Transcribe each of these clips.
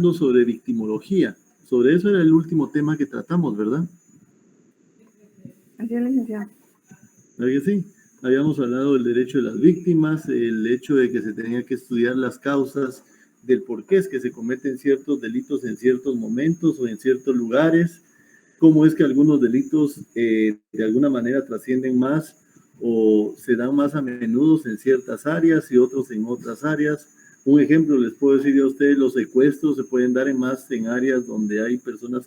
sobre victimología. Sobre eso era el último tema que tratamos, ¿verdad? Así es, licenciado. ¿Verdad que sí? Habíamos hablado del derecho de las víctimas, el hecho de que se tenía que estudiar las causas del por qué es que se cometen ciertos delitos en ciertos momentos o en ciertos lugares, cómo es que algunos delitos de alguna manera trascienden más o se dan más a menudo en ciertas áreas y otros en otras áreas. Un ejemplo, les puedo decir a ustedes, los secuestros se pueden dar más en áreas donde hay personas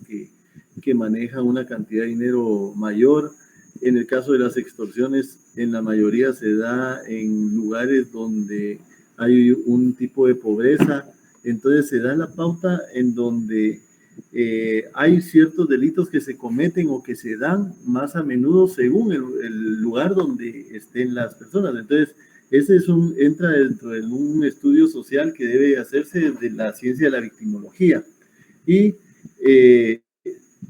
que manejan una cantidad de dinero mayor. En el caso de las extorsiones, en la mayoría se da en lugares donde hay un tipo de pobreza. Entonces se da la pauta en donde hay ciertos delitos que se cometen o que se dan más a menudo según el lugar donde estén las personas. Entonces, ese entra dentro de un estudio social que debe hacerse de la ciencia de la victimología. Y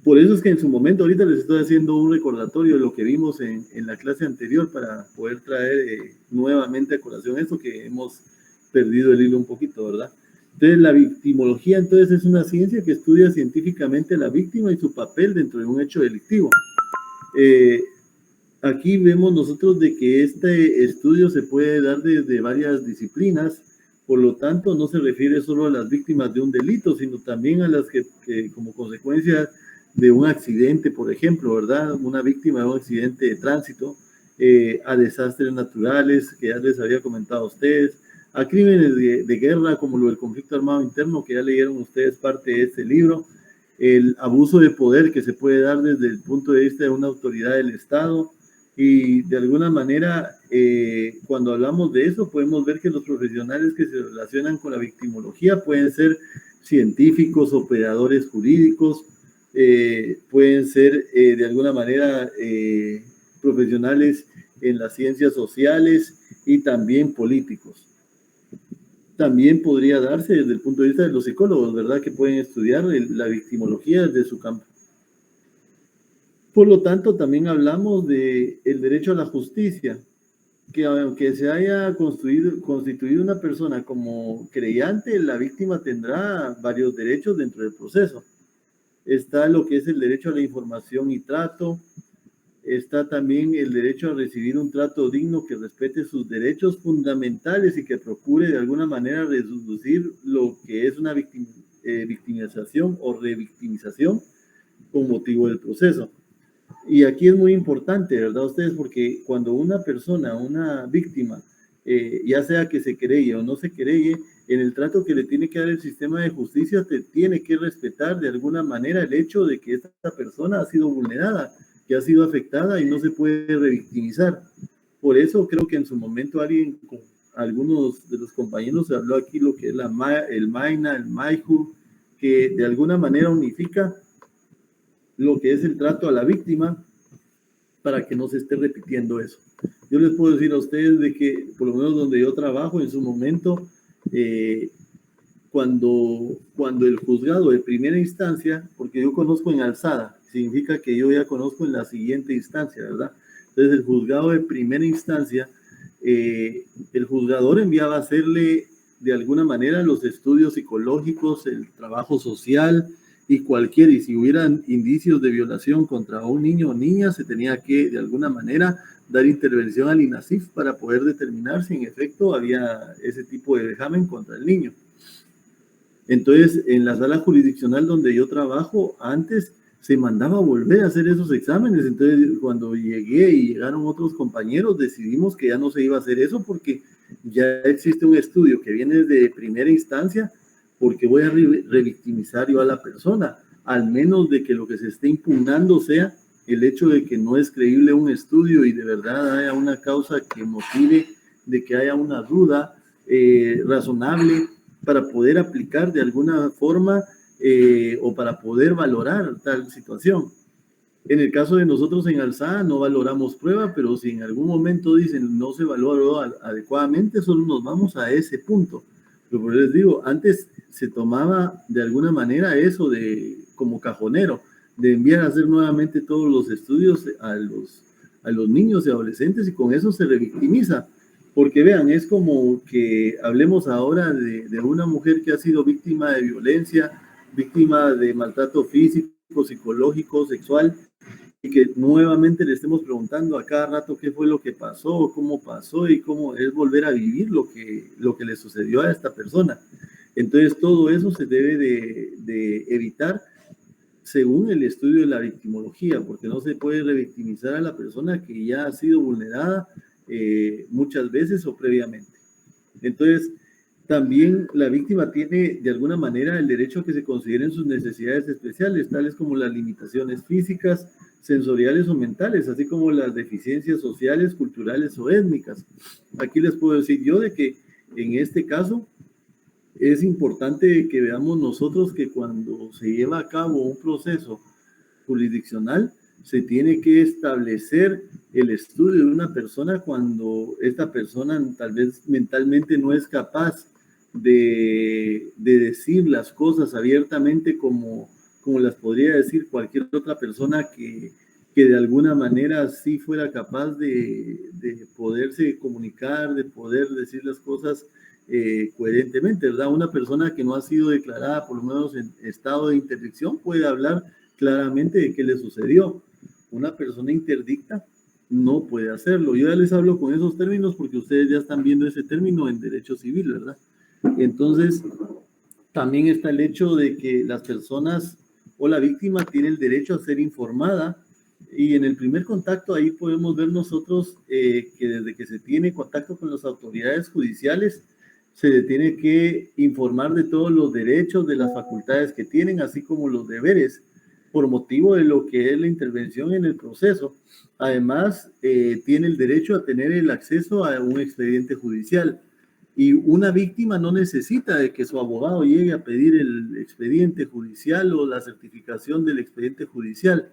por eso es que en su momento, ahorita les estoy haciendo un recordatorio de lo que vimos en la clase anterior para poder traer nuevamente a colación esto que hemos perdido el hilo un poquito, ¿verdad? Entonces, la victimología entonces es una ciencia que estudia científicamente a la víctima y su papel dentro de un hecho delictivo. Aquí vemos nosotros de que este estudio se puede dar desde varias disciplinas, por lo tanto no se refiere solo a las víctimas de un delito, sino también a las que como consecuencia de un accidente, por ejemplo, ¿verdad? Una víctima de un accidente de tránsito, a desastres naturales, que ya les había comentado a ustedes, a crímenes de guerra, como lo del conflicto armado interno, que ya leyeron ustedes parte de este libro, el abuso de poder que se puede dar desde el punto de vista de una autoridad del Estado, y de alguna manera, cuando hablamos de eso, podemos ver que los profesionales que se relacionan con la victimología pueden ser científicos, operadores jurídicos, pueden ser de alguna manera profesionales en las ciencias sociales y también políticos. También podría darse desde el punto de vista de los psicólogos, ¿verdad? Que pueden estudiar la victimología desde su campo. Por lo tanto, también hablamos del derecho a la justicia, que aunque se haya constituido una persona como creyente, la víctima tendrá varios derechos dentro del proceso. Está lo que es el derecho a la información y trato, está también el derecho a recibir un trato digno que respete sus derechos fundamentales y que procure de alguna manera reducir lo que es una victimización o revictimización con motivo del proceso. Y aquí es muy importante, ¿verdad? Ustedes, porque cuando una persona, una víctima, ya sea que se querelle o no se querelle, en el trato que le tiene que dar el sistema de justicia, te tiene que respetar de alguna manera el hecho de que esta persona ha sido vulnerada, que ha sido afectada y no se puede revictimizar. Por eso creo que en su momento algunos de los compañeros se habló aquí lo que es el MAINA, el MAIJU, que de alguna manera unifica lo que es el trato a la víctima para que no se esté repitiendo eso. Yo les puedo decir a ustedes de que, por lo menos donde yo trabajo en su momento, cuando el juzgado de primera instancia, porque yo conozco en alzada, significa que yo ya conozco en la siguiente instancia, ¿verdad? Entonces el juzgado de primera instancia, el juzgador enviaba a hacerle de alguna manera los estudios psicológicos, el trabajo social, y si hubieran indicios de violación contra un niño o niña, se tenía que de alguna manera dar intervención al INASIF para poder determinar si en efecto había ese tipo de vejamen contra el niño. Entonces, en la sala jurisdiccional donde yo trabajo, antes se mandaba a volver a hacer esos exámenes. Entonces, cuando llegué y llegaron otros compañeros, decidimos que ya no se iba a hacer eso porque ya existe un estudio que viene de primera instancia, porque voy a revictimizar yo a la persona, al menos de que lo que se esté impugnando sea el hecho de que no es creíble un estudio y de verdad haya una causa que motive de que haya una duda razonable para poder aplicar de alguna forma o para poder valorar tal situación. En el caso de nosotros en Alzada no valoramos prueba, pero si en algún momento dicen no se valoró adecuadamente, solo nos vamos a ese punto. Pero por les digo, antes se tomaba de alguna manera eso como cajonero, de enviar a hacer nuevamente todos los estudios a los niños y adolescentes y con eso se revictimiza. Porque vean, es como que hablemos ahora de una mujer que ha sido víctima de violencia, víctima de maltrato físico, psicológico, sexual, y que nuevamente le estemos preguntando a cada rato qué fue lo que pasó, cómo pasó y cómo es volver a vivir lo que le sucedió a esta persona. Entonces todo eso se debe de evitar según el estudio de la victimología, porque no se puede revictimizar a la persona que ya ha sido vulnerada muchas veces o previamente. Entonces, también la víctima tiene de alguna manera el derecho a que se consideren sus necesidades especiales, tales como las limitaciones físicas, sensoriales o mentales, así como las deficiencias sociales, culturales o étnicas. Aquí les puedo decir yo de que en este caso es importante que veamos nosotros que cuando se lleva a cabo un proceso jurisdiccional, se tiene que establecer el estudio de una persona cuando esta persona tal vez mentalmente no es capaz de decir las cosas abiertamente como las podría decir cualquier otra persona que de alguna manera sí fuera capaz de poderse comunicar, de poder decir las cosas coherentemente, ¿verdad? Una persona que no ha sido declarada por lo menos en estado de interdicción puede hablar claramente de qué le sucedió. Una persona interdicta no puede hacerlo. Yo ya les hablo con esos términos porque ustedes ya están viendo ese término en derecho civil, ¿verdad? Entonces, también está el hecho de que las personas o la víctima tiene el derecho a ser informada y en el primer contacto ahí podemos ver nosotros que desde que se tiene contacto con las autoridades judiciales se le tiene que informar de todos los derechos, de las facultades que tienen, así como los deberes, por motivo de lo que es la intervención en el proceso. Además, tiene el derecho a tener el acceso a un expediente judicial. Y una víctima no necesita de que su abogado llegue a pedir el expediente judicial o la certificación del expediente judicial.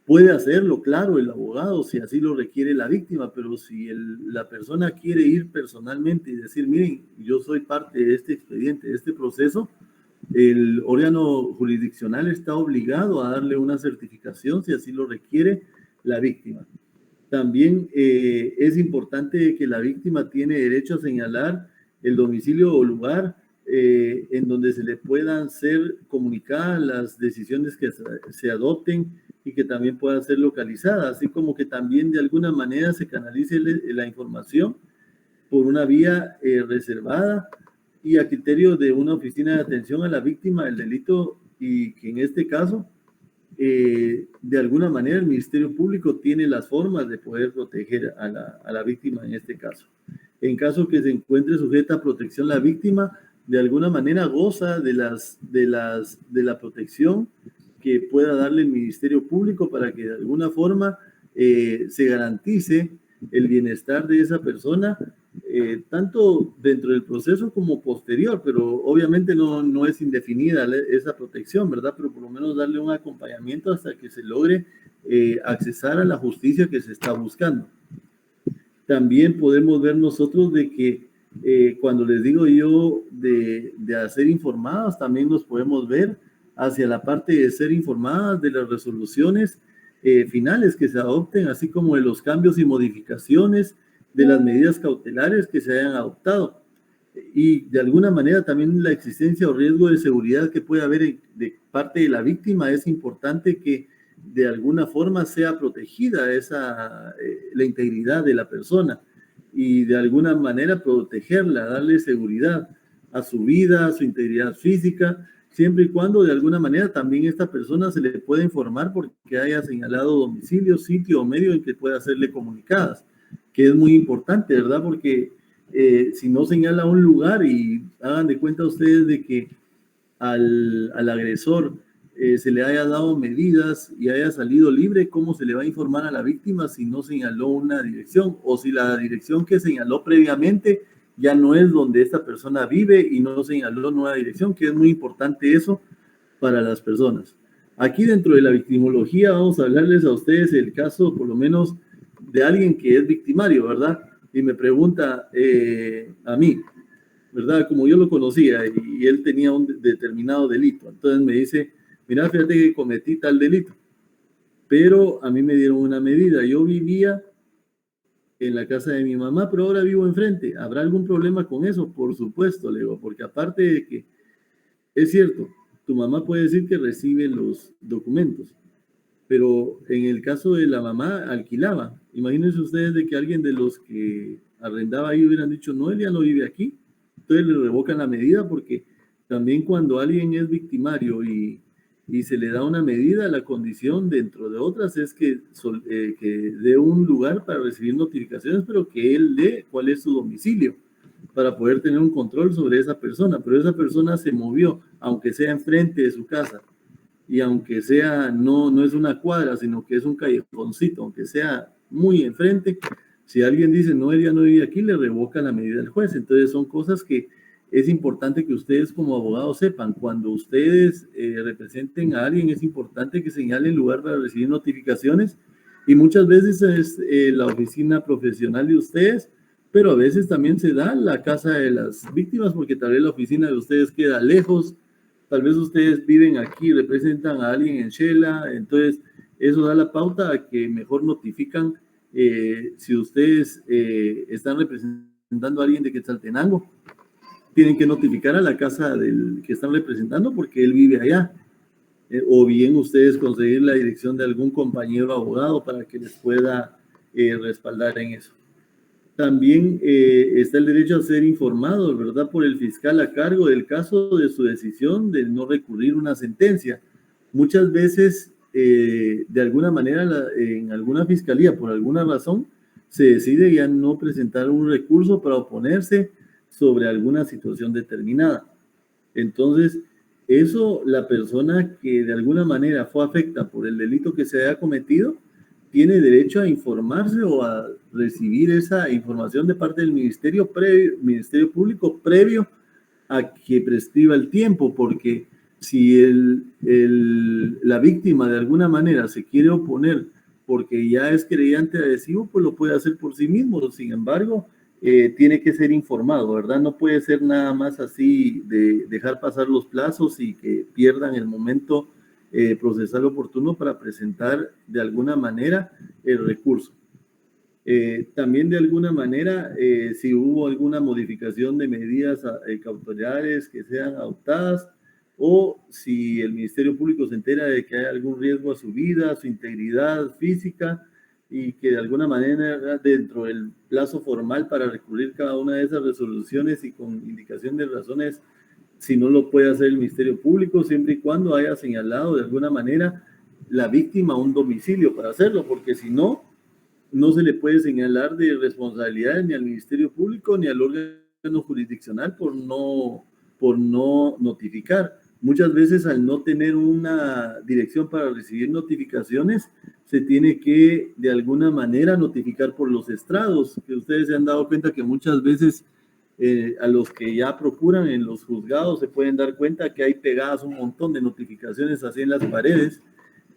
Puede hacerlo, claro, el abogado, si así lo requiere la víctima, pero si la persona quiere ir personalmente y decir, miren, yo soy parte de este expediente, de este proceso, el órgano jurisdiccional está obligado a darle una certificación si así lo requiere la víctima. También es importante que la víctima tiene derecho a señalar el domicilio o lugar en donde se le puedan ser comunicadas las decisiones que se adopten y que también puedan ser localizadas, así como que también de alguna manera se canalice la información por una vía reservada y a criterio de una oficina de atención a la víctima del delito y que en este caso de alguna manera el Ministerio Público tiene las formas de poder proteger a la víctima en este caso. En caso que se encuentre sujeta a protección la víctima, de alguna manera goza de la protección que pueda darle el Ministerio Público para que de alguna forma se garantice el bienestar de esa persona, tanto dentro del proceso como posterior, pero obviamente no es indefinida esa protección, ¿verdad? Pero por lo menos darle un acompañamiento hasta que se logre accesar a la justicia que se está buscando. También podemos ver nosotros de que cuando les digo yo de ser informados, también nos podemos ver hacia la parte de ser informadas de las resoluciones finales que se adopten, así como de los cambios y modificaciones de las medidas cautelares que se hayan adoptado. Y de alguna manera también la existencia o riesgo de seguridad que puede haber de parte de la víctima es importante que de alguna forma sea protegida la integridad de la persona y de alguna manera protegerla, darle seguridad a su vida, a su integridad física, siempre y cuando de alguna manera también esta persona se le pueda informar porque haya señalado domicilio, sitio o medio en que pueda serle comunicadas, que es muy importante, ¿verdad? Porque si no señala un lugar y hagan de cuenta ustedes de que al agresor se le haya dado medidas y haya salido libre, ¿cómo se le va a informar a la víctima si no señaló una dirección? O si la dirección que señaló previamente ya no es donde esta persona vive y no señaló nueva dirección, que es muy importante eso para las personas. Aquí dentro de la victimología vamos a hablarles a ustedes el caso, por lo menos, de alguien que es victimario, ¿verdad? Y me pregunta a mí, ¿verdad? Como yo lo conocía y él tenía un determinado delito. Entonces me dice, mira, fíjate que cometí tal delito, pero a mí me dieron una medida. Yo vivía en la casa de mi mamá, pero ahora vivo enfrente. ¿Habrá algún problema con eso? Por supuesto, le digo, porque aparte de que es cierto, tu mamá puede decir que recibe los documentos, pero en el caso de la mamá alquilaba. Imagínense ustedes de que alguien de los que arrendaba ahí hubieran dicho, no, él ya no vive aquí. Entonces le revocan la medida porque también cuando alguien es victimario y se le da una medida, la condición dentro de otras es que dé un lugar para recibir notificaciones, pero que él dé cuál es su domicilio para poder tener un control sobre esa persona. Pero esa persona se movió, aunque sea enfrente de su casa, y aunque sea, no es una cuadra, sino que es un callejoncito, aunque sea muy enfrente, si alguien dice, no, ella no vive aquí, le revoca la medida del juez. Entonces son cosas que es importante que ustedes como abogados sepan. Cuando ustedes representen a alguien, es importante que señalen lugar para recibir notificaciones, y muchas veces es la oficina profesional de ustedes, pero a veces también se da la casa de las víctimas, porque tal vez la oficina de ustedes queda lejos. Tal vez ustedes viven aquí, representan a alguien en Shela, entonces eso da la pauta a que mejor notifican si ustedes están representando a alguien de Quetzaltenango, tienen que notificar a la casa del que están representando porque él vive allá. O bien ustedes conseguir la dirección de algún compañero abogado para que les pueda respaldar en eso. También está el derecho a ser informado, ¿verdad?, por el fiscal a cargo del caso de su decisión de no recurrir una sentencia. Muchas veces, de alguna manera, en alguna fiscalía, por alguna razón, se decide ya no presentar un recurso para oponerse sobre alguna situación determinada. Entonces, eso, la persona que de alguna manera fue afectada por el delito que se haya cometido, tiene derecho a informarse o a recibir esa información de parte del Ministerio Público previo a que prescriba el tiempo, porque si la víctima de alguna manera se quiere oponer porque ya es creyente adhesivo, pues lo puede hacer por sí mismo. Sin embargo, tiene que ser informado, ¿verdad? No puede ser nada más así de dejar pasar los plazos y que pierdan el momento procesal oportuno para presentar de alguna manera el recurso. También de alguna manera, si hubo alguna modificación de medidas cautelares que sean adoptadas, o si el Ministerio Público se entera de que hay algún riesgo a su vida, a su integridad física, y que de alguna manera dentro del plazo formal para recurrir cada una de esas resoluciones y con indicación de razones, si no lo puede hacer el Ministerio Público, siempre y cuando haya señalado de alguna manera la víctima un domicilio para hacerlo, porque si no, no se le puede señalar de responsabilidades ni al Ministerio Público ni al órgano jurisdiccional por no notificar. Muchas veces al no tener una dirección para recibir notificaciones, se tiene que de alguna manera notificar por los estrados, que ustedes se han dado cuenta que muchas veces a los que ya procuran en los juzgados se pueden dar cuenta que hay pegadas un montón de notificaciones así en las paredes,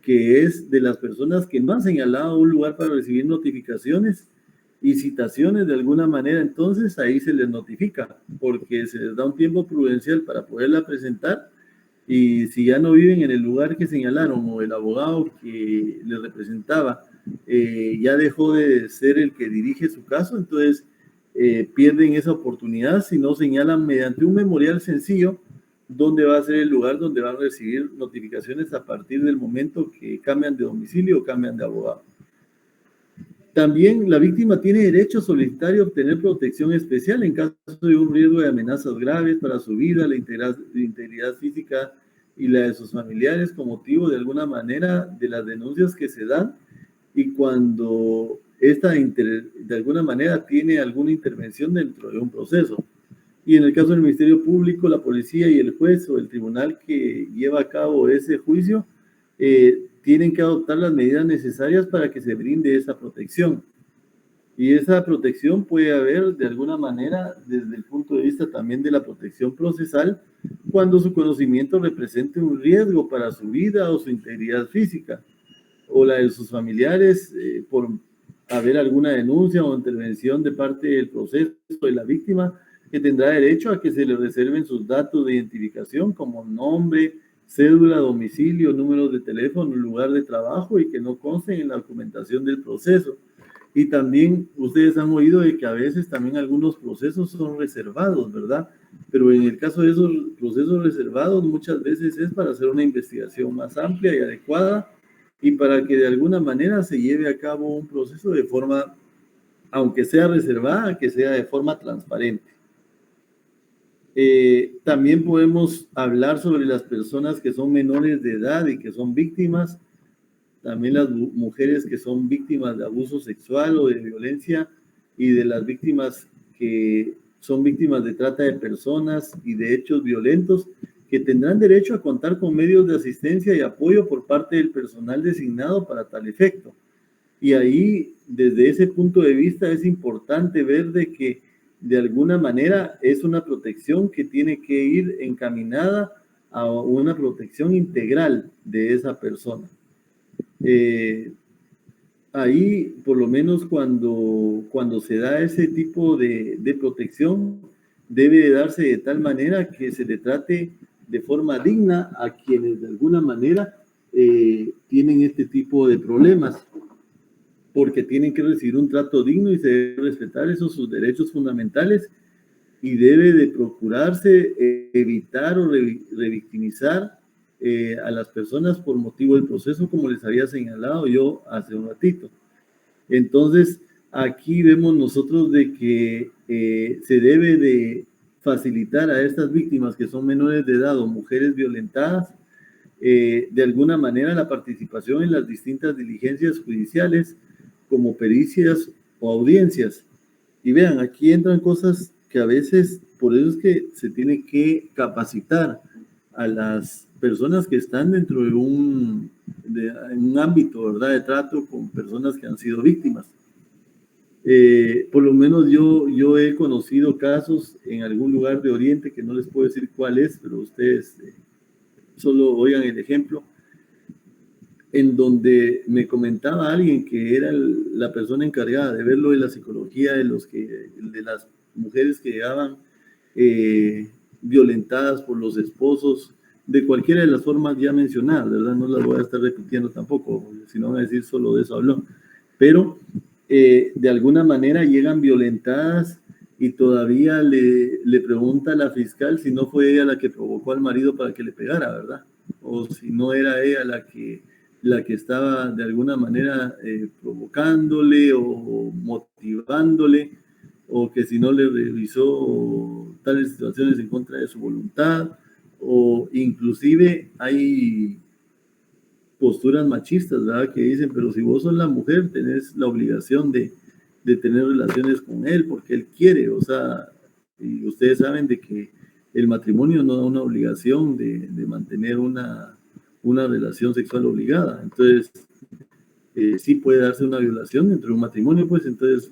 que es de las personas que no han señalado un lugar para recibir notificaciones y citaciones de alguna manera. Entonces ahí se les notifica porque se les da un tiempo prudencial para poderla presentar, y si ya no viven en el lugar que señalaron o el abogado que les representaba ya dejó de ser el que dirige su caso, entonces pierden esa oportunidad si no señalan mediante un memorial sencillo dónde va a ser el lugar donde van a recibir notificaciones a partir del momento que cambian de domicilio o cambian de abogado. También la víctima tiene derecho a solicitar y obtener protección especial en caso de un riesgo de amenazas graves para su vida, la integridad física y la de sus familiares con motivo de alguna manera de las denuncias que se dan, y cuando esta de alguna manera tiene alguna intervención dentro de un proceso. Y en el caso del Ministerio Público, la policía y el juez o el tribunal que lleva a cabo ese juicio tienen que adoptar las medidas necesarias para que se brinde esa protección. Y esa protección puede haber de alguna manera desde el punto de vista también de la protección procesal, cuando su conocimiento represente un riesgo para su vida o su integridad física, o la de sus familiares por haber alguna denuncia o intervención de parte del proceso de la víctima, que tendrá derecho a que se le reserven sus datos de identificación como nombre, cédula, domicilio, números de teléfono, lugar de trabajo, y que no consten en la documentación del proceso. Y también ustedes han oído de que a veces también algunos procesos son reservados, ¿verdad? Pero en el caso de esos procesos reservados, muchas veces es para hacer una investigación más amplia y adecuada y para que de alguna manera se lleve a cabo un proceso de forma, aunque sea reservada, que sea de forma transparente. También podemos hablar sobre las personas que son menores de edad y que son víctimas, también las mujeres que son víctimas de abuso sexual o de violencia y de las víctimas que son víctimas de trata de personas y de hechos violentos, que tendrán derecho a contar con medios de asistencia y apoyo por parte del personal designado para tal efecto. Y ahí, desde ese punto de vista, es importante ver de que de alguna manera es una protección que tiene que ir encaminada a una protección integral de esa persona. Ahí, por lo menos cuando se da ese tipo de protección, debe de darse de tal manera que se le trate de forma digna a quienes de alguna manera tienen este tipo de problemas, porque tienen que recibir un trato digno y se debe respetar esos sus derechos fundamentales y debe de procurarse evitar o revictimizar a las personas por motivo del proceso, como les había señalado yo hace un ratito. Entonces, aquí vemos nosotros de que se debe de facilitar a estas víctimas que son menores de edad o mujeres violentadas, de alguna manera la participación en las distintas diligencias judiciales, como pericias o audiencias. Y vean, aquí entran cosas que a veces, por eso es que se tiene que capacitar a las personas que están dentro de un ámbito, ¿verdad?, de trato con personas que han sido víctimas. Por lo menos yo he conocido casos en algún lugar de Oriente, que no les puedo decir cuál es, pero ustedes solo oigan el ejemplo, en donde me comentaba alguien que era la persona encargada de verlo de la psicología de las mujeres que llegaban violentadas por los esposos, de cualquiera de las formas ya mencionadas, ¿verdad? No las voy a estar repitiendo tampoco, sino a decir solo de eso habló. Pero de alguna manera llegan violentadas y todavía le pregunta a la fiscal si no fue ella la que provocó al marido para que le pegara, ¿verdad? O si no era ella la que estaba de alguna manera provocándole o motivándole, o que si no le revisó tales situaciones en contra de su voluntad, o inclusive hay posturas machistas, ¿verdad?, que dicen, pero si vos sos la mujer, tenés la obligación de tener relaciones con él porque él quiere, o sea, y ustedes saben de que el matrimonio no da una obligación de mantener una relación sexual obligada. Entonces, sí puede darse una violación dentro de un matrimonio, pues entonces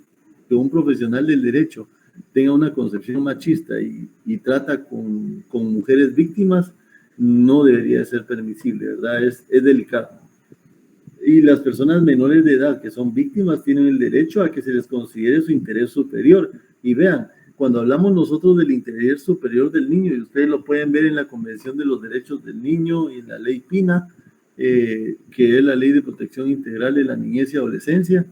que un profesional del derecho tenga una concepción machista y trata con mujeres víctimas, no debería ser permisible, ¿verdad? Es delicado. Y las personas menores de edad que son víctimas tienen el derecho a que se les considere su interés superior. Y vean, cuando hablamos nosotros del interés superior del niño, y ustedes lo pueden ver en la Convención de los Derechos del Niño y en la Ley PINA, que es la Ley de Protección Integral de la Niñez y Adolescencia,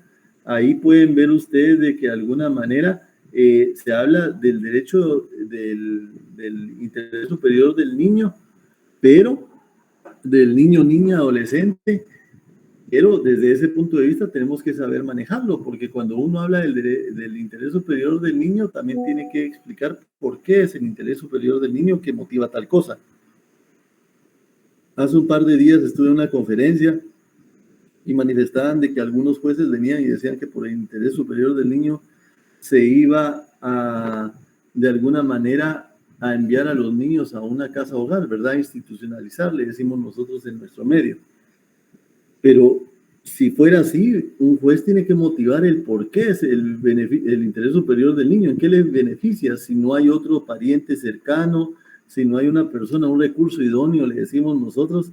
ahí pueden ver ustedes de que de alguna manera se habla del derecho del interés superior del niño, pero del niño, niña, adolescente, pero desde ese punto de vista tenemos que saber manejarlo, porque cuando uno habla del interés superior del niño, también tiene que explicar por qué es el interés superior del niño que motiva tal cosa. Hace un par de días estuve en una conferencia y manifestaban de que algunos jueces venían y decían que por el interés superior del niño se iba a, de alguna manera, a enviar a los niños a una casa hogar, ¿verdad? Institucionalizar, le decimos nosotros en nuestro medio. Pero si fuera así, un juez tiene que motivar el por qué es el interés superior del niño, en qué le beneficia, si no hay otro pariente cercano, si no hay una persona, un recurso idóneo, le decimos nosotros,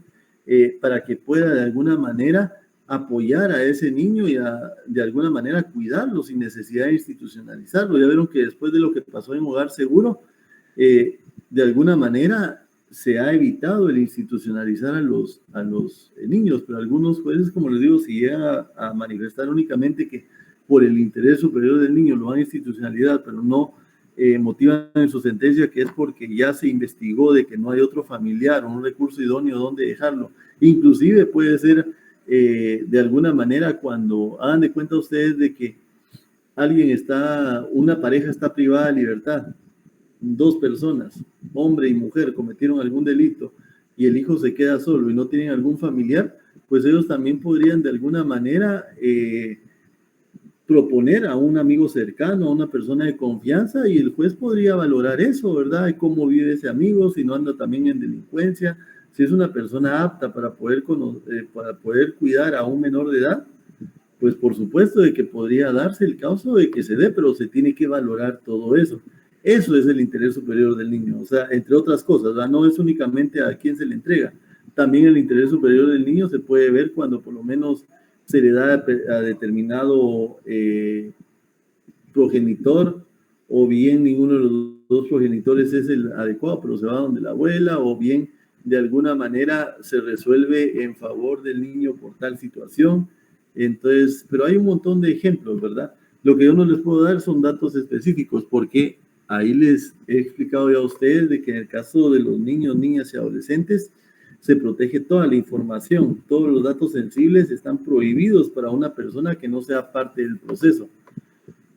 para que pueda de alguna manera apoyar a ese niño y de alguna manera cuidarlo sin necesidad de institucionalizarlo. Ya vieron que después de lo que pasó en Hogar Seguro, de alguna manera se ha evitado el institucionalizar a los niños, pero algunos jueces, como les digo, si llegan a manifestar únicamente que por el interés superior del niño lo dan a institucionalidad, pero no motivan en su sentencia que es porque ya se investigó de que no hay otro familiar o un recurso idóneo donde dejarlo. Inclusive puede ser de alguna manera cuando hagan de cuenta ustedes de que una pareja está privada de libertad, 2 personas, hombre y mujer, cometieron algún delito y el hijo se queda solo y no tienen algún familiar, pues ellos también podrían de alguna manera proponer a un amigo cercano, a una persona de confianza, y el juez podría valorar eso, ¿verdad? Y cómo vive ese amigo, si no anda también en delincuencia, si es una persona apta para poder cuidar a un menor de edad, pues por supuesto de que podría darse el caso de que se dé, pero se tiene que valorar todo eso. Eso es el interés superior del niño, o sea, entre otras cosas, ¿verdad? No es únicamente a quién se le entrega, también el interés superior del niño se puede ver cuando por lo menos se le da a determinado progenitor, o bien ninguno de los 2 progenitores es el adecuado, pero se va donde la abuela, o bien de alguna manera se resuelve en favor del niño por tal situación. Entonces, pero hay un montón de ejemplos, ¿verdad? Lo que yo no les puedo dar son datos específicos, porque ahí les he explicado ya a ustedes de que en el caso de los niños, niñas y adolescentes, se protege toda la información, todos los datos sensibles están prohibidos para una persona que no sea parte del proceso.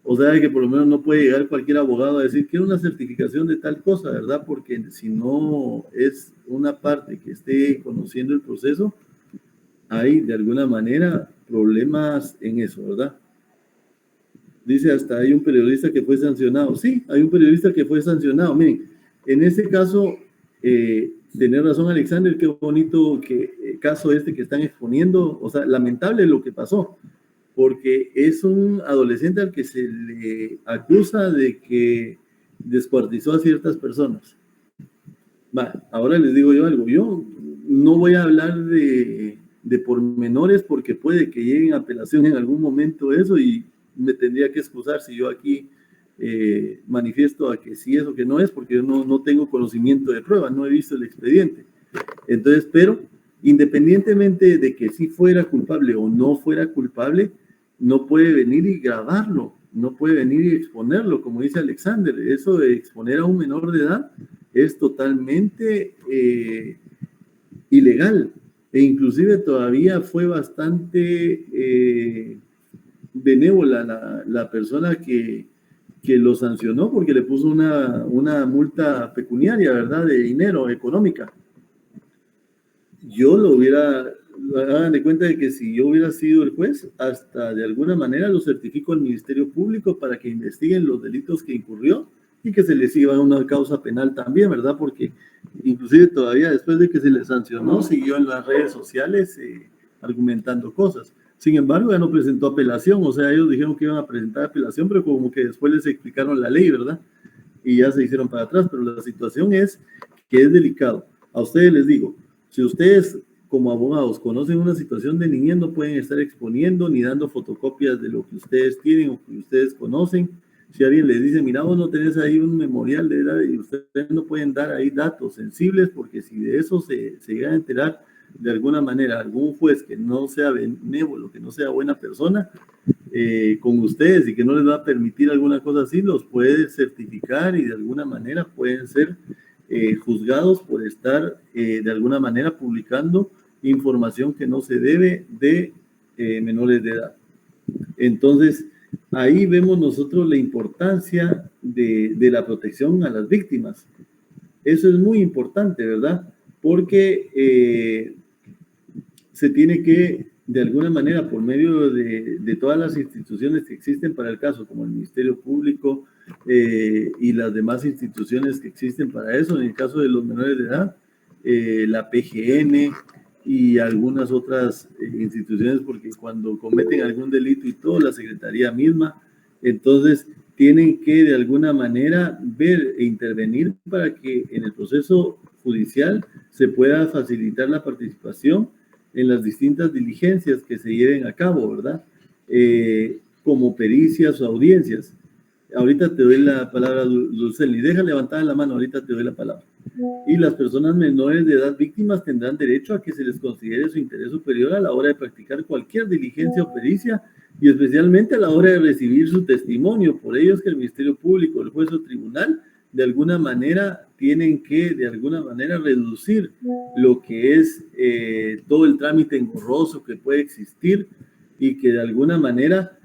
O sea, que por lo menos no puede llegar cualquier abogado a decir, quiero una certificación de tal cosa, ¿verdad? Porque si no es una parte que esté conociendo el proceso, hay de alguna manera problemas en eso, ¿verdad? Dice, hasta hay un periodista que fue sancionado. Sí, hay un periodista que fue sancionado. Miren, en este caso, tener razón Alexander, qué bonito caso que están exponiendo. O sea, lamentable lo que pasó, porque es un adolescente al que se le acusa de que descuartizó a ciertas personas. Ahora les digo yo algo. Yo no voy a hablar de pormenores porque puede que lleguen a apelación en algún momento eso y me tendría que excusar si yo aquí manifiesto a que sí es o que no es, porque yo no tengo conocimiento de prueba, no he visto el expediente. Entonces, pero independientemente de que sí fuera culpable o no fuera culpable, no puede venir y grabarlo, no puede venir y exponerlo, como dice Alexander. Eso de exponer a un menor de edad es totalmente ilegal, e inclusive todavía fue bastante benévola la persona que lo sancionó, porque le puso una multa pecuniaria, ¿verdad? De dinero, económica. Yo hagan de cuenta de que si yo hubiera sido el juez, hasta de alguna manera lo certifico al Ministerio Público para que investiguen los delitos que incurrió y que se le siga una causa penal también, ¿verdad? Porque inclusive todavía después de que se le sancionó, siguió en las redes sociales argumentando cosas. Sin embargo, ya no presentó apelación, o sea, ellos dijeron que iban a presentar apelación, pero como que después les explicaron la ley, ¿verdad? Y ya se hicieron para atrás, pero la situación es que es delicado. A ustedes les digo, si ustedes como abogados conocen una situación de niñez, no pueden estar exponiendo ni dando fotocopias de lo que ustedes tienen o que ustedes conocen. Si alguien les dice, mira, vos no tenés ahí un memorial de edad, y ustedes no pueden dar ahí datos sensibles, porque si de eso se llega a enterar de alguna manera algún juez que no sea benévolo, que no sea buena persona con ustedes y que no les va a permitir alguna cosa así, los puede certificar y de alguna manera pueden ser juzgados por estar de alguna manera publicando información que no se debe de menores de edad. Entonces, ahí vemos nosotros la importancia de la protección a las víctimas. Eso es muy importante, ¿verdad? Porque se tiene que, de alguna manera, por medio de todas las instituciones que existen para el caso, como el Ministerio Público y las demás instituciones que existen para eso, en el caso de los menores de edad, la PGN y algunas otras instituciones, porque cuando cometen algún delito y todo, la Secretaría misma, entonces tienen que de alguna manera ver e intervenir para que en el proceso judicial se pueda facilitar la participación en las distintas diligencias que se lleven a cabo, ¿verdad? Como pericias o audiencias. Ahorita te doy la palabra, Dulceli. Deja levantada la mano, ahorita te doy la palabra. Y las personas menores de edad víctimas tendrán derecho a que se les considere su interés superior a la hora de practicar cualquier diligencia o pericia y especialmente a la hora de recibir su testimonio. Por ello es que el Ministerio Público, el juez o tribunal, de alguna manera tienen que, de alguna manera, reducir lo que es todo el trámite engorroso que puede existir y que de alguna manera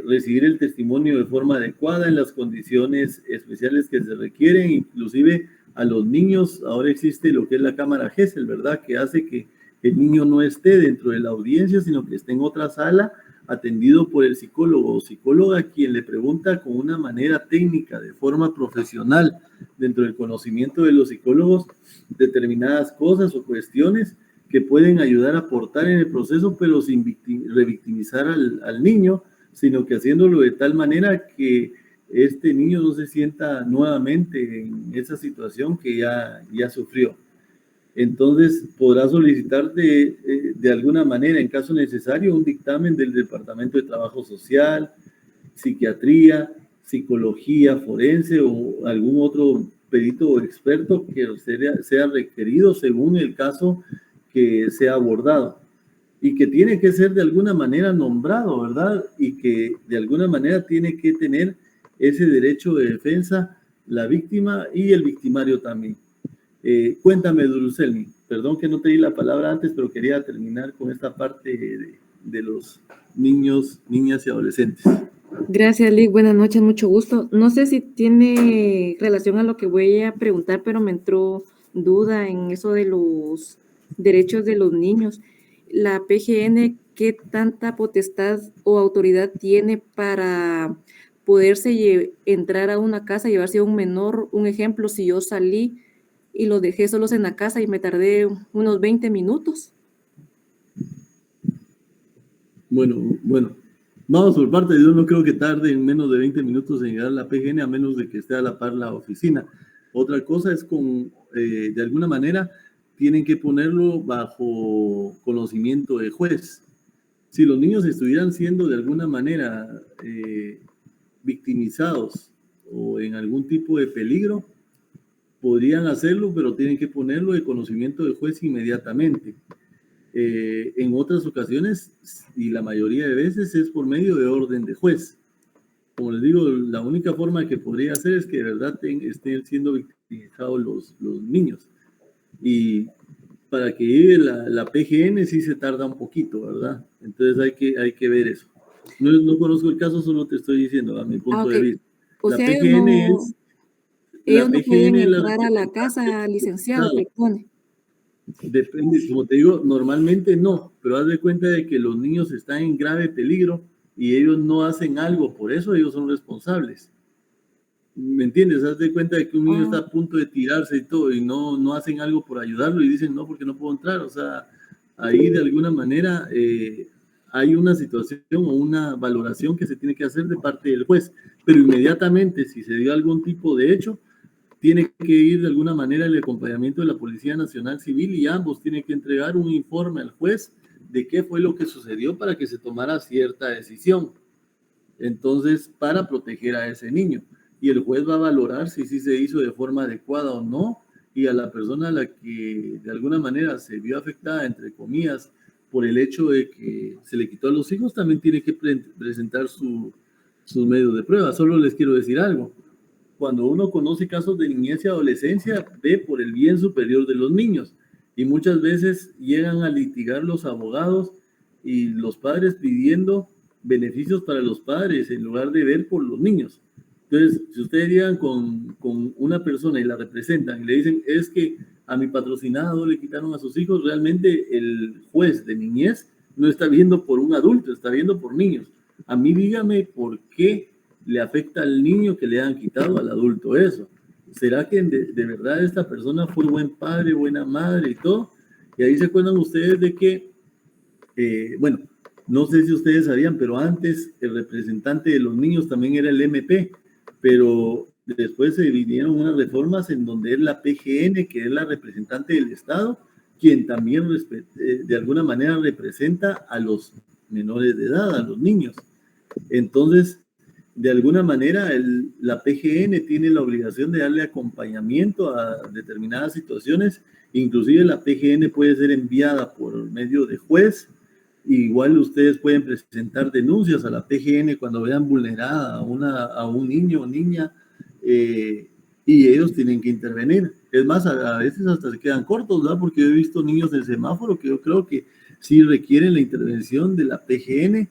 recibir el testimonio de forma adecuada en las condiciones especiales que se requieren, inclusive a los niños. Ahora existe lo que es la cámara GESEL, ¿verdad? Que hace que el niño no esté dentro de la audiencia, sino que esté en otra sala atendido por el psicólogo o psicóloga, quien le pregunta con una manera técnica, de forma profesional, dentro del conocimiento de los psicólogos, determinadas cosas o cuestiones que pueden ayudar a aportar en el proceso, pero sin revictimizar al niño, sino que haciéndolo de tal manera que este niño no se sienta nuevamente en esa situación que ya sufrió. Entonces podrá solicitar de alguna manera, en caso necesario, un dictamen del Departamento de Trabajo Social, Psiquiatría, Psicología Forense o algún otro perito o experto que sea requerido según el caso que sea abordado, y que tiene que ser de alguna manera nombrado, ¿verdad? Y que de alguna manera tiene que tener ese derecho de defensa la víctima y el victimario también. Cuéntame, Dulcelmi, perdón que no te di la palabra antes, pero quería terminar con esta parte de los niños, niñas y adolescentes. Gracias, Lick. Buenas noches, mucho gusto. No sé si tiene relación a lo que voy a preguntar, pero me entró duda en eso de los derechos de los niños. La PGN, ¿qué tanta potestad o autoridad tiene para poderse entrar a una casa, llevarse a un menor? Un ejemplo, si yo salí y lo dejé solos en la casa y me tardé unos 20 minutos. Bueno. Vamos por parte, yo no creo que tarde en menos de 20 minutos en llegar a la PGN, a menos de que esté a la par la oficina. Otra cosa es de alguna manera, tienen que ponerlo bajo conocimiento del juez. Si los niños estuvieran siendo de alguna manera victimizados o en algún tipo de peligro, podrían hacerlo, pero tienen que ponerlo de conocimiento del juez inmediatamente. En otras ocasiones, y la mayoría de veces, es por medio de orden de juez. Como les digo, la única forma que podría hacer es que de verdad estén siendo victimizados los niños. Y para que llegue la PGN sí se tarda un poquito, ¿verdad? Entonces hay que ver eso. No conozco el caso, solo te estoy diciendo a mi punto de vista. O la sea, PGN ellos no pueden entrar a la casa, licenciado, perdone. Depende, como te digo, normalmente no, pero haz de cuenta de que los niños están en grave peligro y ellos no hacen algo, por eso ellos son responsables. ¿Me entiendes? Haz de cuenta de que un niño está a punto de tirarse y todo, y no hacen algo por ayudarlo y dicen no, porque no puedo entrar. O sea, ahí de alguna manera hay una situación o una valoración que se tiene que hacer de parte del juez, pero inmediatamente si se dio algún tipo de hecho, tiene que ir de alguna manera el acompañamiento de la Policía Nacional Civil y ambos tienen que entregar un informe al juez de qué fue lo que sucedió para que se tomara cierta decisión. Entonces, para proteger a ese niño. Y el juez va a valorar si sí se hizo de forma adecuada o no, y a la persona a la que de alguna manera se vio afectada, entre comillas, por el hecho de que se le quitó a los hijos, también tiene que presentar sus medios de prueba. Solo les quiero decir algo. Cuando uno conoce casos de niñez y adolescencia, ve por el bien superior de los niños. Y muchas veces llegan a litigar los abogados y los padres pidiendo beneficios para los padres en lugar de ver por los niños. Entonces, si ustedes llegan con una persona y la representan y le dicen, es que a mi patrocinado le quitaron a sus hijos, realmente el juez de niñez no está viendo por un adulto, está viendo por niños. A mí dígame por qué le afecta al niño que le han quitado al adulto eso. ¿Será que de verdad esta persona fue buen padre, buena madre y todo? Y ahí se acuerdan ustedes de que, bueno, no sé si ustedes sabían, pero antes el representante de los niños también era el MP, pero después se vinieron unas reformas en donde es la PGN, que es la representante del Estado, quien también de alguna manera representa a los menores de edad, a los niños. Entonces, de alguna manera, la PGN tiene la obligación de darle acompañamiento a determinadas situaciones. Inclusive la PGN puede ser enviada por medio de juez Igual ustedes pueden presentar denuncias a la PGN cuando vean vulnerada a un niño o niña, y ellos tienen que intervenir. Es más, a veces hasta se quedan cortos, ¿verdad? Porque yo he visto niños del semáforo que yo creo que sí requieren la intervención de la PGN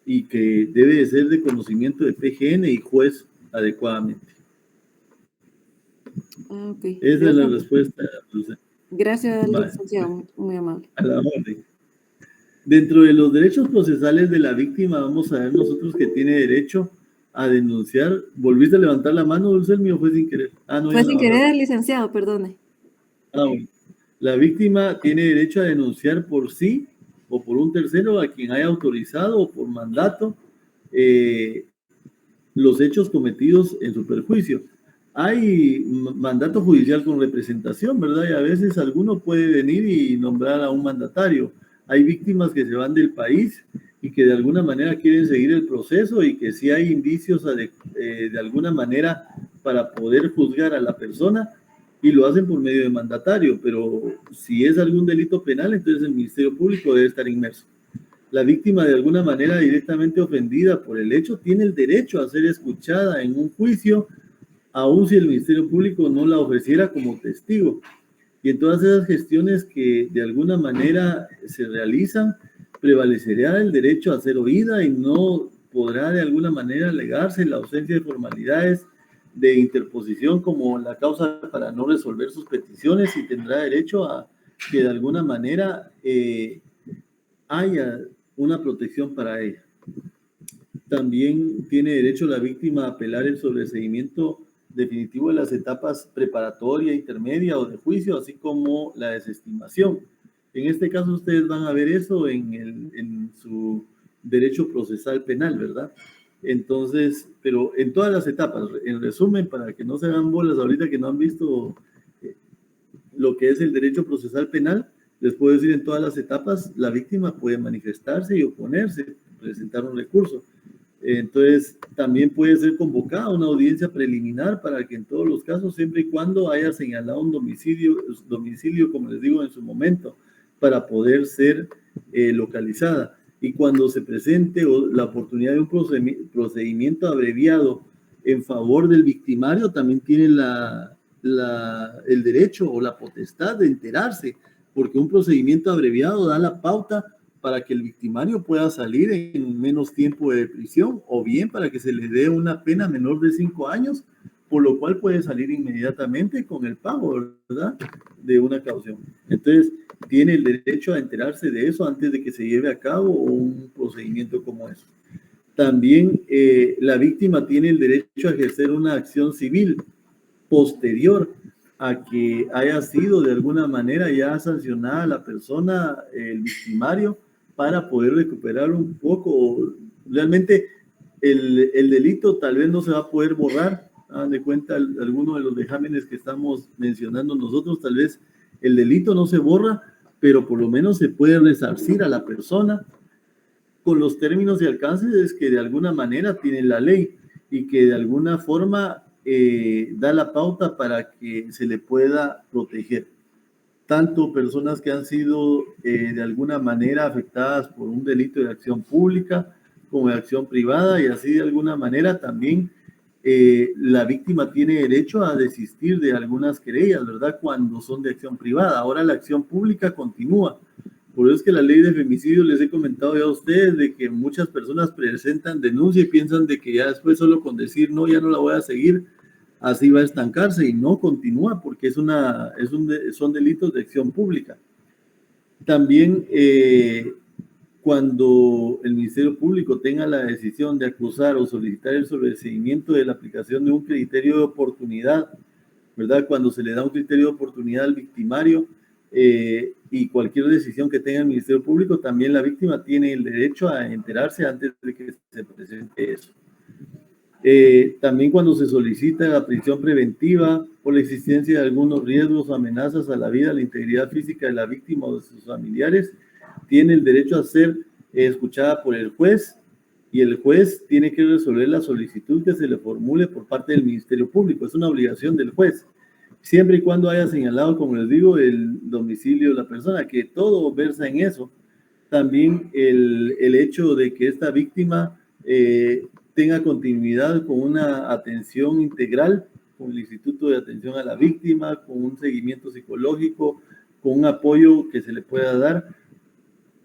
y que debe de ser de conocimiento de PGN y juez adecuadamente. Okay. Esa Gracias. es la respuesta. Gracias, licenciado, muy amable. A la orden. Dentro de los derechos procesales de la víctima, vamos a ver nosotros que tiene derecho a denunciar. ¿Volviste a levantar la mano, Dulce, mío? Fue sin querer. No, Fue ya la sin bajaste. querer, licenciado, perdone. Bueno. La víctima tiene derecho a denunciar por sí o por un tercero a quien haya autorizado o por mandato los hechos cometidos en su perjuicio. Hay mandato judicial con representación, ¿verdad? Y a veces alguno puede venir y nombrar a un mandatario. Hay víctimas que se van del país y que de alguna manera quieren seguir el proceso y que si hay indicios de alguna manera para poder juzgar a la persona y lo hacen por medio de mandatario, pero si es algún delito penal, entonces el Ministerio Público debe estar inmerso. La víctima de alguna manera directamente ofendida por el hecho tiene el derecho a ser escuchada en un juicio, aun si el Ministerio Público no la ofreciera como testigo. Y en todas esas gestiones que de alguna manera se realizan, prevalecerá el derecho a ser oída y no podrá de alguna manera alegarse la ausencia de formalidades de interposición como la causa para no resolver sus peticiones y tendrá derecho a que de alguna manera haya una protección para ella. También tiene derecho la víctima a apelar el sobreseguimiento definitivo de las etapas preparatoria, intermedia o de juicio, así como la desestimación. En este caso ustedes van a ver eso en su derecho procesal penal, ¿verdad? Entonces, pero en todas las etapas, en resumen, para que no se hagan bolas ahorita que no han visto lo que es el derecho procesal penal, les puedo decir en todas las etapas, la víctima puede manifestarse y oponerse, presentar un recurso. Entonces, también puede ser convocada a una audiencia preliminar para que en todos los casos, siempre y cuando haya señalado un domicilio, como les digo en su momento, para poder ser localizada. Y cuando se presente la oportunidad de un procedimiento abreviado en favor del victimario, también tiene el derecho o la potestad de enterarse, porque un procedimiento abreviado da la pauta para que el victimario pueda salir en menos tiempo de prisión o bien para que se le dé una pena menor de 5 años, por lo cual puede salir inmediatamente con el pago, ¿verdad?, de una caución. Entonces, tiene el derecho a enterarse de eso antes de que se lleve a cabo un procedimiento como eso. También la víctima tiene el derecho a ejercer una acción civil posterior a que haya sido de alguna manera ya sancionada la persona, el victimario, para poder recuperar un poco. Realmente el delito tal vez no se va a poder borrar. Hagan de cuenta algunos de los vejámenes que estamos mencionando nosotros, tal vez el delito no se borra, pero por lo menos se puede resarcir a la persona con los términos y alcances que de alguna manera tiene la ley y que de alguna forma da la pauta para que se le pueda proteger. Tanto personas que han sido de alguna manera afectadas por un delito de acción pública como de acción privada, y así de alguna manera también la víctima tiene derecho a desistir de algunas querellas, ¿verdad?, cuando son de acción privada. Ahora la acción pública continúa. Por eso es que la ley de femicidio, les he comentado ya a ustedes, de que muchas personas presentan denuncia y piensan de que ya después solo con decir no, ya no la voy a seguir, así va a estancarse, y no continúa porque son delitos de acción pública. También cuando el Ministerio Público tenga la decisión de acusar o solicitar el sobreseguimiento de la aplicación de un criterio de oportunidad, ¿verdad?, cuando se le da un criterio de oportunidad al victimario y cualquier decisión que tenga el Ministerio Público, también la víctima tiene el derecho a enterarse antes de que se presente eso. También cuando se solicita la prisión preventiva por la existencia de algunos riesgos o amenazas a la vida, a la integridad física de la víctima o de sus familiares, tiene el derecho a ser escuchada por el juez, y el juez tiene que resolver la solicitud que se le formule por parte del Ministerio Público. Es una obligación del juez, siempre y cuando haya señalado, como les digo, el domicilio de la persona, que todo versa en eso. También el hecho de que esta víctima tenga continuidad con una atención integral, con el Instituto de Atención a la Víctima, con un seguimiento psicológico, con un apoyo que se le pueda dar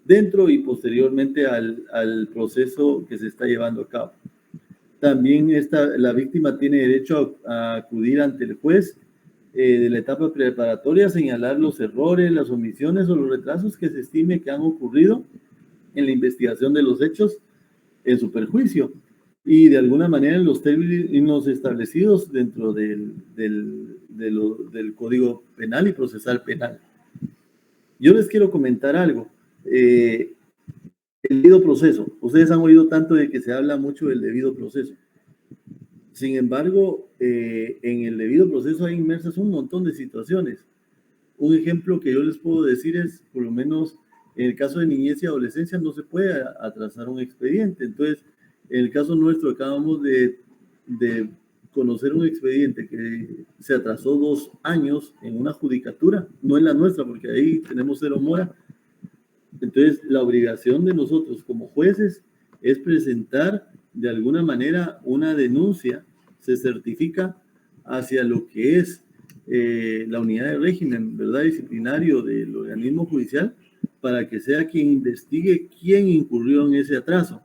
dentro y posteriormente al proceso que se está llevando a cabo. También la víctima tiene derecho a acudir ante el juez de la etapa preparatoria, señalar los errores, las omisiones o los retrasos que se estime que han ocurrido en la investigación de los hechos en su perjuicio y de alguna manera en los términos establecidos dentro del Código Penal y Procesal Penal. Yo les quiero comentar algo. El debido proceso. Ustedes han oído tanto de que se habla mucho del debido proceso. Sin embargo, en el debido proceso hay inmersas un montón de situaciones. Un ejemplo que yo les puedo decir es, por lo menos en el caso de niñez y adolescencia, no se puede atrasar un expediente. Entonces, en el caso nuestro, acabamos de conocer un expediente que se atrasó 2 años en una judicatura, no en la nuestra, porque ahí tenemos cero mora. Entonces, la obligación de nosotros como jueces es presentar de alguna manera una denuncia, se certifica hacia lo que es la unidad de régimen, ¿verdad?, disciplinario del organismo judicial, para que sea quien investigue quién incurrió en ese atraso,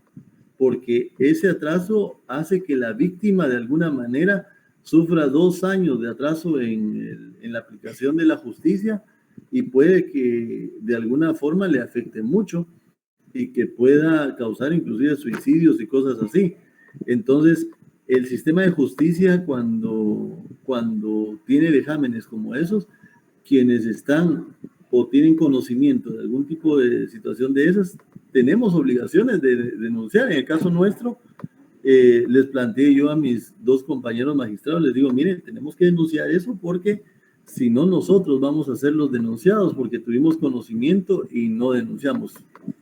porque ese atraso hace que la víctima de alguna manera sufra 2 años de atraso en la aplicación de la justicia y puede que de alguna forma le afecte mucho y que pueda causar inclusive suicidios y cosas así. Entonces, el sistema de justicia cuando tiene vejámenes como esos, quienes están o tienen conocimiento de algún tipo de situación de esas, tenemos obligaciones de denunciar. En el caso nuestro, les planteé yo a mis 2 compañeros magistrados, les digo, miren, tenemos que denunciar eso porque si no, nosotros vamos a ser los denunciados porque tuvimos conocimiento y no denunciamos.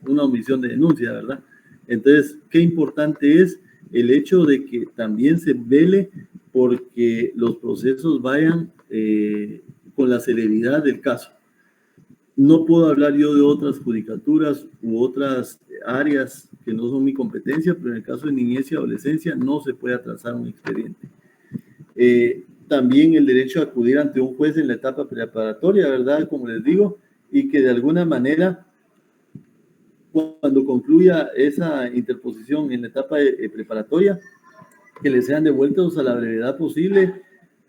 Una omisión de denuncia, ¿verdad? Entonces, qué importante es el hecho de que también se vele porque los procesos vayan con la celeridad del caso. No puedo hablar yo de otras judicaturas u otras áreas que no son mi competencia, pero en el caso de niñez y adolescencia no se puede atrasar un expediente. También el derecho a acudir ante un juez en la etapa preparatoria, ¿verdad? Como les digo, y que de alguna manera, cuando concluya esa interposición en la etapa preparatoria, que le sean devueltos a la brevedad posible,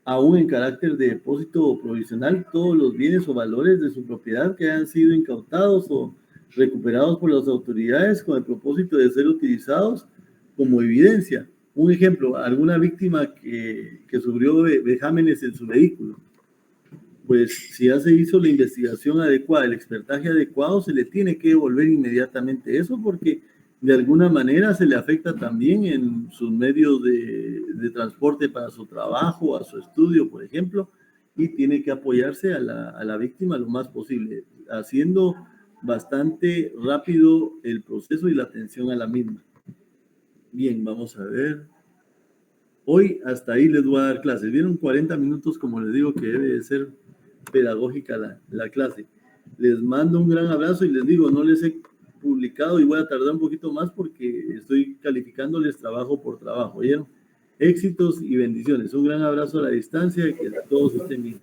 aún en carácter de depósito provisional, todos los bienes o valores de su propiedad que hayan sido incautados o recuperados por las autoridades con el propósito de ser utilizados como evidencia. Un ejemplo, alguna víctima que sufrió vejámenes en su vehículo, pues si ya se hizo la investigación adecuada, el expertaje adecuado, se le tiene que devolver inmediatamente eso porque de alguna manera se le afecta también en sus medios de transporte para su trabajo, a su estudio, por ejemplo, y tiene que apoyarse a la víctima lo más posible, haciendo bastante rápido el proceso y la atención a la misma. Bien, vamos a ver. Hoy hasta ahí les voy a dar clases. Vieron 40 minutos, como les digo, que debe de ser pedagógica la clase. Les mando un gran abrazo y les digo, no les he publicado y voy a tardar un poquito más porque estoy calificándoles trabajo por trabajo. ¿Oyeron? Éxitos y bendiciones. Un gran abrazo a la distancia y que todos estén bien.